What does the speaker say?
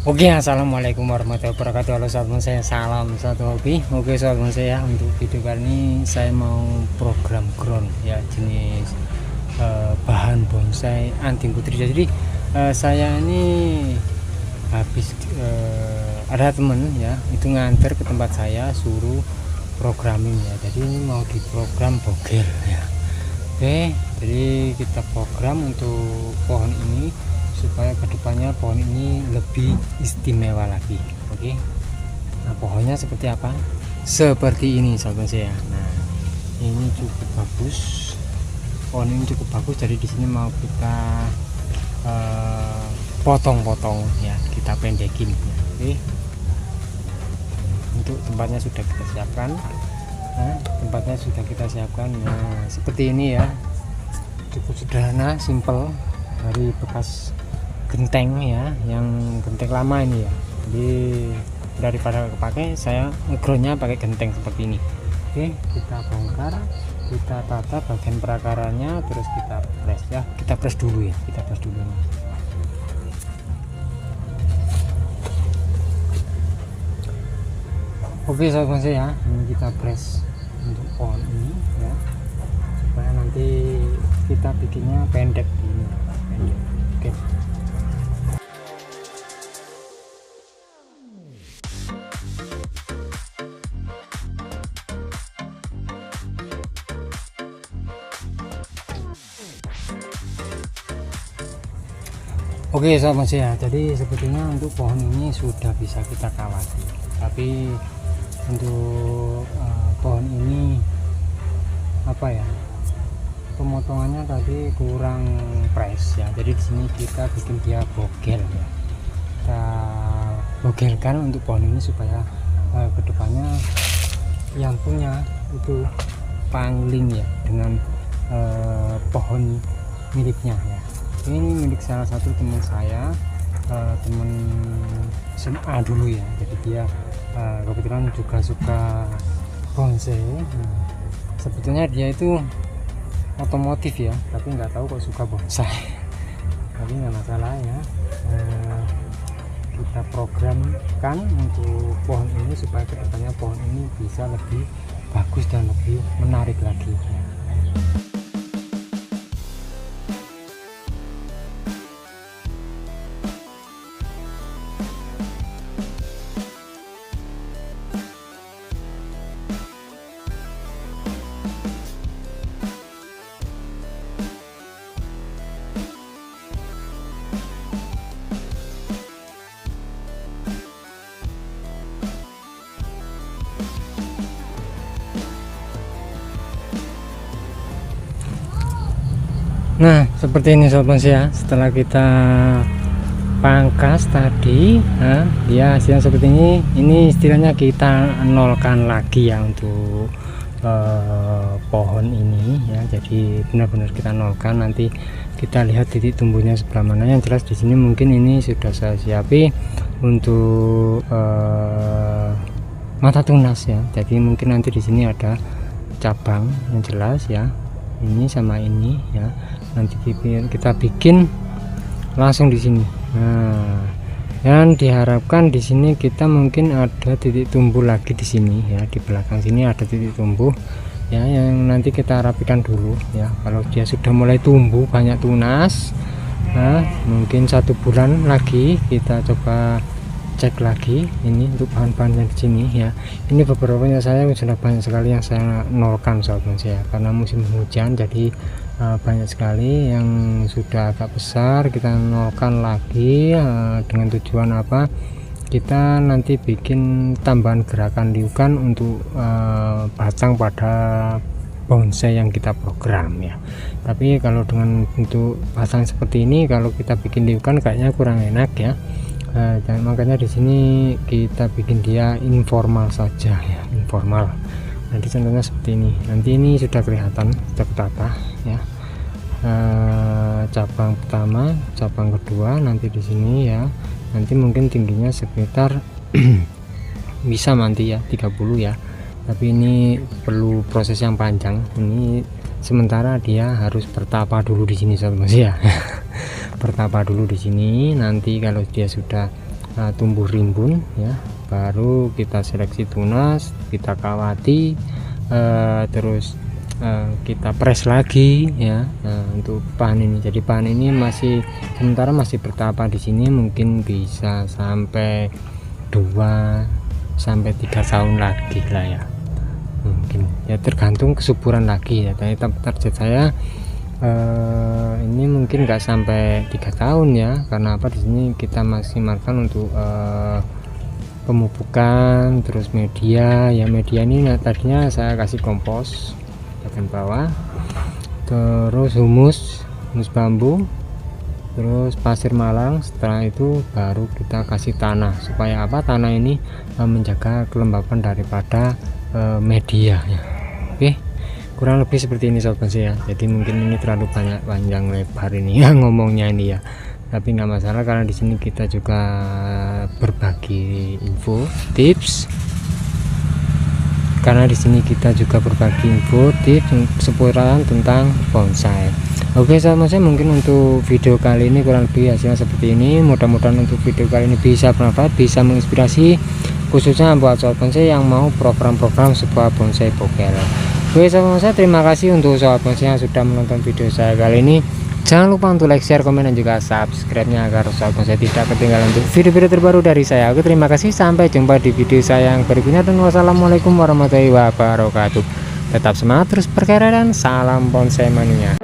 Oke, assalamualaikum warahmatullahi wabarakatuh. Halo sahabat saya, salam satu hobi. Oke sahabat saya, untuk video kali ini saya mau program ground ya, jenis bahan bonsai anting putri. Jadi saya ini habis ada temen ya, itu nganter ke tempat saya, suruh programming ya. Jadi ini mau diprogram bogel ya. Oke, jadi kita program untuk pohon ini supaya kedepannya pohon ini lebih istimewa lagi. Oke, nah pohonnya seperti apa? Seperti ini sahabat saya. Nah, ini cukup bagus, pohon ini cukup bagus. Jadi di sini mau kita potong-potong ya, kita pendekin ya. Oke, untuk tempatnya sudah kita siapkan. Nah, tempatnya sudah kita siapkan. Nah, seperti ini ya, cukup sederhana, simple, dari bekas genteng ya, yang genteng lama ini ya. Jadi daripada kepake, saya ngegroundnya pakai genteng seperti ini. Oke, kita bongkar, kita tata bagian perakaranya, terus kita press ya. Kita press dulu ya, kita press dulu. Oke sahabat saya, ini kita press untuk pohon ini ya, supaya nanti kita bikinnya pendek ini, pendek. Oke. Oke sahabat saya, jadi sepertinya untuk pohon ini sudah bisa kita kawati, tapi untuk pohon ini apa ya, pemotongannya tadi kurang press ya. Jadi di sini kita bikin dia bogel ya, kita bogelkan untuk pohon ini supaya kedepannya yang punya itu pangling ya dengan pohon miliknya ya. Ini milik salah satu teman saya, teman SMA dulu ya. Jadi dia kebetulan juga suka bonsai. Nah, sebetulnya dia itu otomotif ya, tapi nggak tahu kok suka bonsai. Tapi nggak masalah ya. Kita programkan untuk pohon ini supaya kedepannya pohon ini bisa lebih bagus dan lebih menarik lagi ya. Nah seperti ini sobat ya, setelah kita pangkas tadi, nah ya hasilnya seperti ini istilahnya kita nolkan lagi ya untuk pohon ini ya. Jadi benar-benar kita nolkan, nanti kita lihat titik tumbuhnya sebelah mana. Yang jelas di sini mungkin ini sudah saya siapi untuk mata tunas ya. Jadi mungkin nanti di sini ada cabang yang jelas ya, ini sama ini ya, nanti kita bikin langsung di sini. Nah, dan diharapkan di sini kita mungkin ada titik tumbuh lagi di sini ya, di belakang sini ada titik tumbuh ya, yang nanti kita rapikan dulu ya. Kalau dia sudah mulai tumbuh banyak tunas, nah mungkin 1 bulan lagi kita coba cek lagi ini untuk bahan-bahan yang di sini ya. Ini beberapanya saya sudah banyak sekali yang saya nolkan sahabat saya, karena musim hujan jadi banyak sekali yang sudah agak besar kita nolkan lagi dengan tujuan apa, kita nanti bikin tambahan gerakan liukan untuk batang pada bonsai yang kita program ya. Tapi kalau dengan bentuk batang seperti ini, kalau kita bikin liukan kayaknya kurang enak ya. Dan makanya di sini kita bikin dia informal saja ya, informal. Nanti contohnya seperti ini, nanti ini sudah kelihatan, sudah ketata ya. Cabang pertama, cabang kedua nanti di sini ya. Nanti mungkin tingginya sekitar bisa nanti ya 30 ya. Tapi ini perlu proses yang panjang. Ini sementara dia harus bertapa dulu di sini sahabat ya. Bertapa dulu di sini, nanti kalau dia sudah tumbuh rimbun ya, baru kita seleksi tunas, kita kawati, terus kita press lagi ya, untuk panen ini. Jadi panen ini masih sementara masih bertahap di sini, mungkin bisa sampai 2-3 tahun lagi lah ya, mungkin ya, tergantung kesuburan lagi ya. Tapi target saya ini mungkin nggak sampai 3 tahun ya, karena apa, di sini kita maksimalkan untuk pemupukan, terus media ya. Media ini tadinya saya kasih kompos bagian bawah, terus humus bambu, terus pasir malang. Setelah itu baru kita kasih tanah, supaya apa, tanah ini menjaga kelembapan daripada media ya. Oke, kurang lebih seperti ini sobat bonsai ya. Jadi mungkin ini terlalu panjang lebar ini ya ngomongnya ini ya, tapi nggak masalah, karena di sini kita juga berbagi info tips, seputaran tentang bonsai. Oke sobat bonsai, mungkin untuk video kali ini kurang lebih hasilnya seperti ini. Mudah-mudahan untuk video kali ini bisa bermanfaat, bisa menginspirasi, khususnya buat sobat bonsai yang mau program-program sebuah bonsai boker. Oke sobat bonsai, terima kasih untuk sobat bonsai yang sudah menonton video saya kali ini. Jangan lupa untuk like, share, komen, dan juga subscribe-nya agar sobat bonsai tidak ketinggalan untuk video-video terbaru dari saya. Oke, terima kasih, sampai jumpa di video saya yang berikutnya, dan wassalamualaikum warahmatullahi wabarakatuh. Tetap semangat, terus berkarya, dan salam bonsai mania.